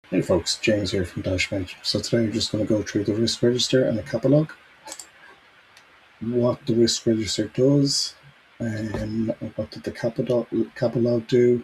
Hey folks, James here from Dashboard. So today I'm just going to go through the risk register and the CAPA log, what the risk register does, and what did the CAPA log do,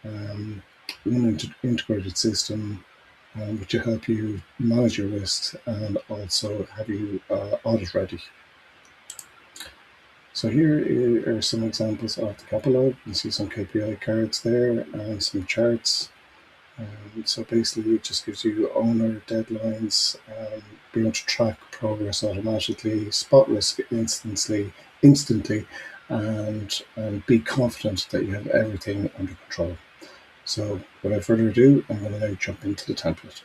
one integrated system which will help you manage your risks and also have you audit ready. So here are some examples of the CAPA log. You can see some KPI cards there and some charts. So basically it just gives you owner deadlines, be able to track progress automatically, spot risk instantly, and be confident that you have everything under control. So without further ado, I'm going to now jump into the template.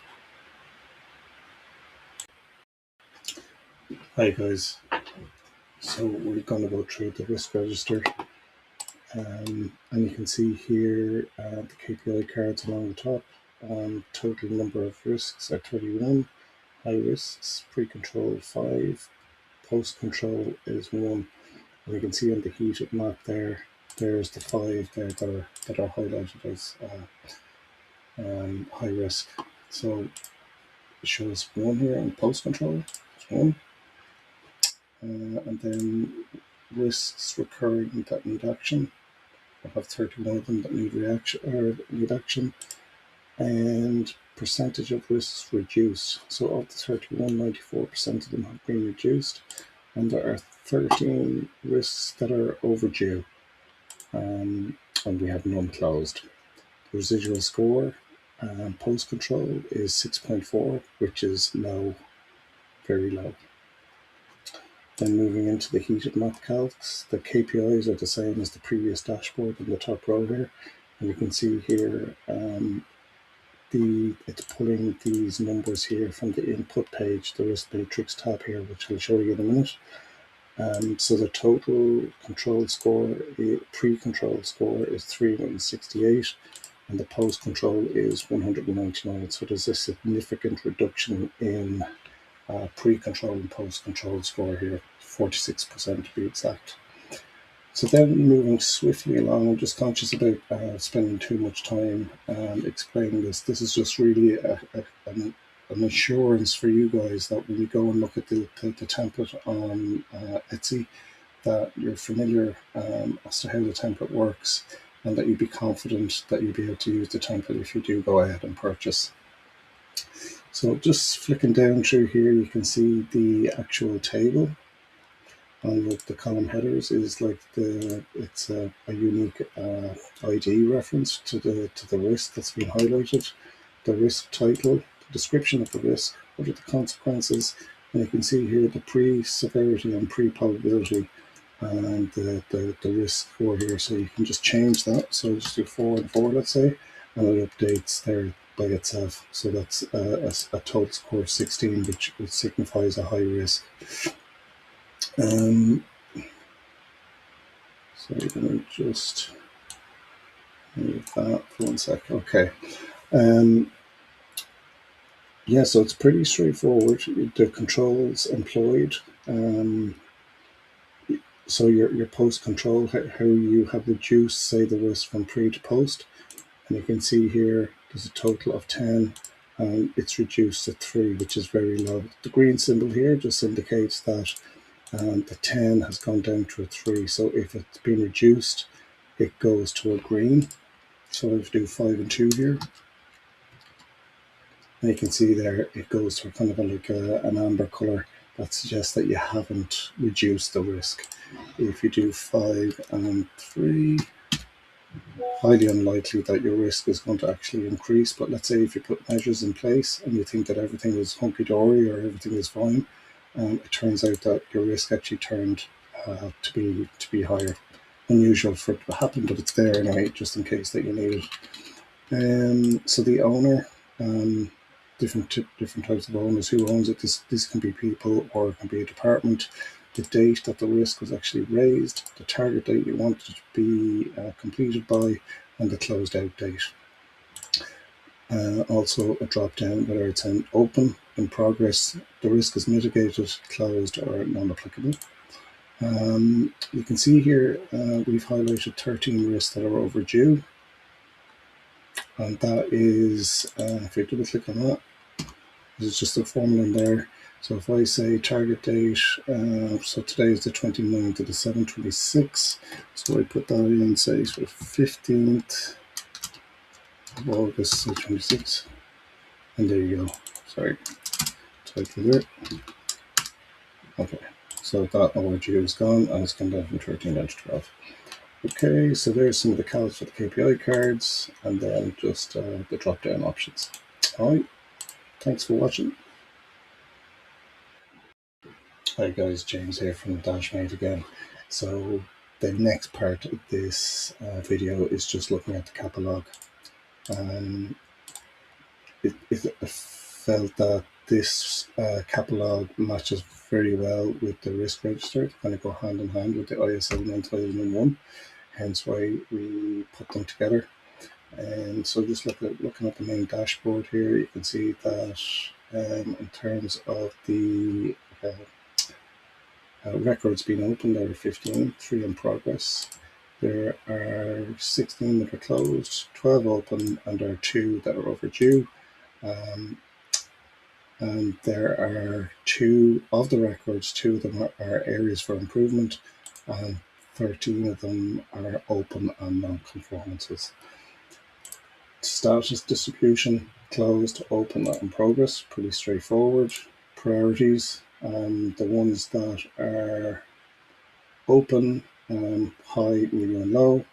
Hi guys, so we're going to go through the risk register, and you can see here the KPI cards along the top. Total number of risks are 31. High risks, pre-control 5, post-control is 1. And you can see on the heated map there, there's the 5 there that are highlighted as high risk. So it shows 1 here in post-control, 1. And then risks recurring that need action. I have 31 of them that need action. And percentage of risks reduced. So of the 31, 94% of them have been reduced. And there are 13 risks that are overdue, and we have none closed. The residual score post-control is 6.4, which is low, very low. Then moving into the heated map calcs, the KPIs are the same as the previous dashboard in the top row here. And you can see here it's pulling these numbers here from the input page, the risk matrix tab here, which I'll show you in a minute. So the total control score, pre-control score is 368, and the post-control is 199. So there's a significant reduction in pre-control and post-control score here, 46% to be exact. So then moving swiftly along, I'm just conscious about spending too much time explaining this. This is just really an assurance for you guys that when you go and look at the template on Etsy, that you're familiar as to how the template works, and that you'd be confident that you'll be able to use the template if you do go ahead and purchase. So just flicking down through here, you can see the actual table. And the column headers is like it's a unique ID reference to the risk that's been highlighted, the risk title, the description of the risk, what are the consequences, and you can see here the pre-severity and pre-probability and the risk score here. So you can just change that. So just do 4 and 4, let's say, and it updates there by itself. So that's a total score of 16, which signifies a high risk. So let me just move that for 1 sec. Okay. Yeah, so it's pretty straightforward. The controls employed. So your post control, how you have reduced, say, the risk from pre to post. And you can see here there's a total of 10, and it's reduced to 3, which is very low. The green symbol here just indicates that the 10 has gone down to a 3. So if it's been reduced, it goes to a green. So I'll do 5 and 2 here. And you can see there it goes to kind of like an amber color. That suggests that you haven't reduced the risk. If you do 5 and 3, highly unlikely that your risk is going to actually increase. But let's say if you put measures in place and you think that everything is hunky-dory or everything is fine, it turns out that your risk actually turned to be higher. Unusual for it to happen, but it's there anyway, just in case that you need it. So the owner, different types of owners. Who owns it? This can be people, or it can be a department. The date that the risk was actually raised, the target date you want it to be completed by, and the closed out date. Also a drop down whether it's an open, in progress, the risk is mitigated, closed, or non-applicable. You can see here we've highlighted 13 risks that are overdue. and that is, if you double click on that, there's just a formula in there. So if I say target date, so today is the 29th of the 7/26, so I put that in, say, for 15th of August 26, and there you go. Sorry, title there. Okay, so that overdue is gone, and it's gone down from 13 down to 12. Okay, so there's some of the calcs for the KPI cards, and then just the drop-down options. All right, thanks for watching. Hi guys, James here from Dashmate again. So the next part of this video is just looking at the CAPA log. I felt that this CAPA log matches very well with the risk register. They kind of go hand in hand with the ISO 9001, hence why we put them together. And so just looking at the main dashboard here, you can see that in terms of the records being opened, there are 15, 3 in progress. There are 16 that are closed, 12 open, and there are 2 that are overdue. And there are 2 of the records, 2 of them are areas for improvement, and 13 of them are open and non-conformances. Status distribution, closed, open, and in progress, pretty straightforward. Priorities, the ones that are open, high, medium, and low,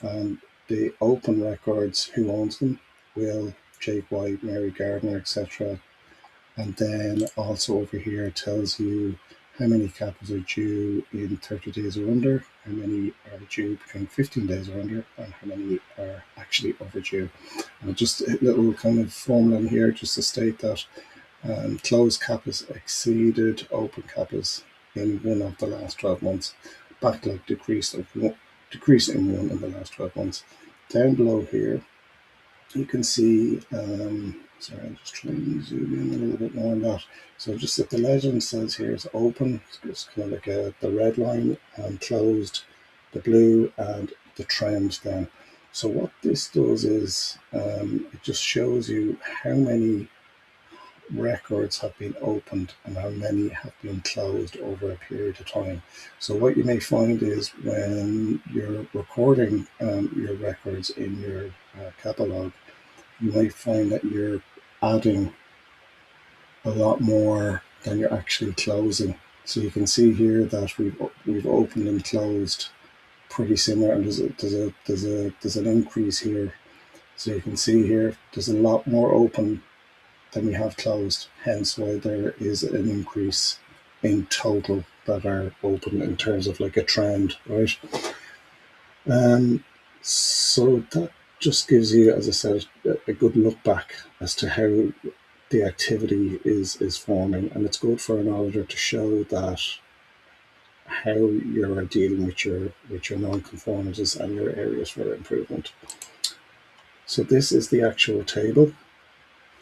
and the open records, who owns them, Will, Jake White, Mary Gardner, etc. And then also over here it tells you how many CAPAs are due in 30 days or under, how many are due between 15 days or under, and how many are actually overdue. And just a little kind of formula in here just to state that closed CAPAs exceeded open CAPAs in 1 of the last 12 months. Backlog decreased in 1 in the last 12 months. Down below here, you can see, sorry, I'm just trying to zoom in a little bit more on that. So just that the legend says here is open, it's kind of like the red line, and closed, the blue, and the trend then. So what this does is it just shows you how many records have been opened and how many have been closed over a period of time. So what you may find is when you're recording your records in your CAPA log, you might find that you're adding a lot more than you're actually closing. So you can see here that we've opened and closed pretty similar, and there's an increase here. So you can see here there's a lot more open than we have closed, hence why there is an increase in total that are open in terms of like a trend, right? So that just gives you, as I said, a good look back as to how the activity is forming, and it's good for an auditor to show that how you're dealing with your non-conformances and your areas for improvement. So this is the actual table.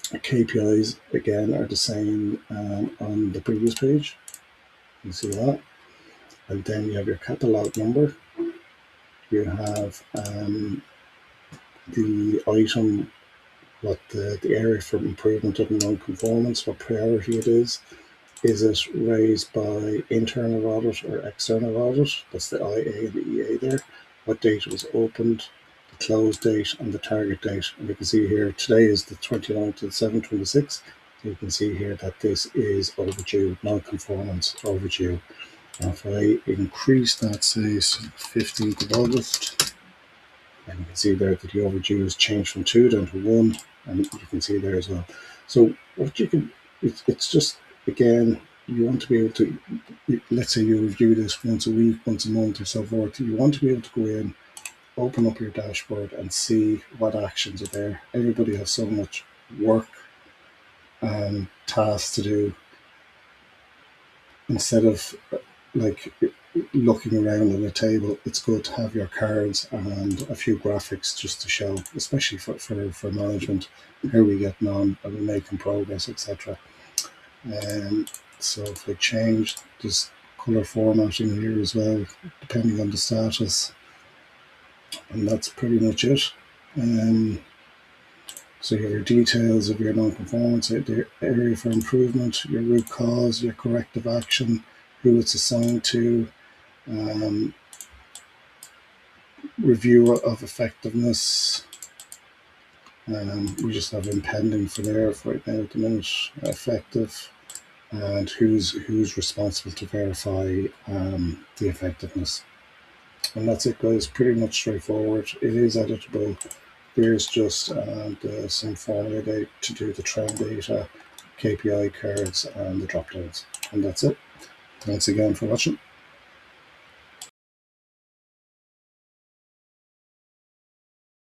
KPIs again are the same on the previous page. You see that, and then you have your CAPA log number. You have the item, what the area for improvement of non-conformance, what priority it is. Is it raised by internal audit or external audit? That's the IA and the EA there. What date it was opened, the close date, and the target date. And you can see here today is the 29th of 7/26. So you can see here that this is overdue, non-conformance overdue. And if I increase that, say 15th of August, and you can see there that the overdue has changed from 2 down to 1, and you can see there as well. So what you can, it's just, again, you want to be able to, let's say you review this once a week, once a month, or so forth. You want to be able to go in, open up your dashboard, and see what actions are there. Everybody has so much work and tasks to do. Instead of like looking around on a table, it's good to have your cards and a few graphics just to show, especially for management, how we getting on, are we making progress, etc. So if I change this color formatting here as well, depending on the status, and that's pretty much it. So you have your details of your non-conformance, the area for improvement, your root cause, your corrective action, who it's assigned to, review of effectiveness. We just have impending for there for right now at the minute, effective, and who's responsible to verify the effectiveness. And that's it, guys. Pretty much straightforward. It is editable. There's just some formula to do the trend data, KPI cards, and the drop downs. And that's it. Thanks again for watching.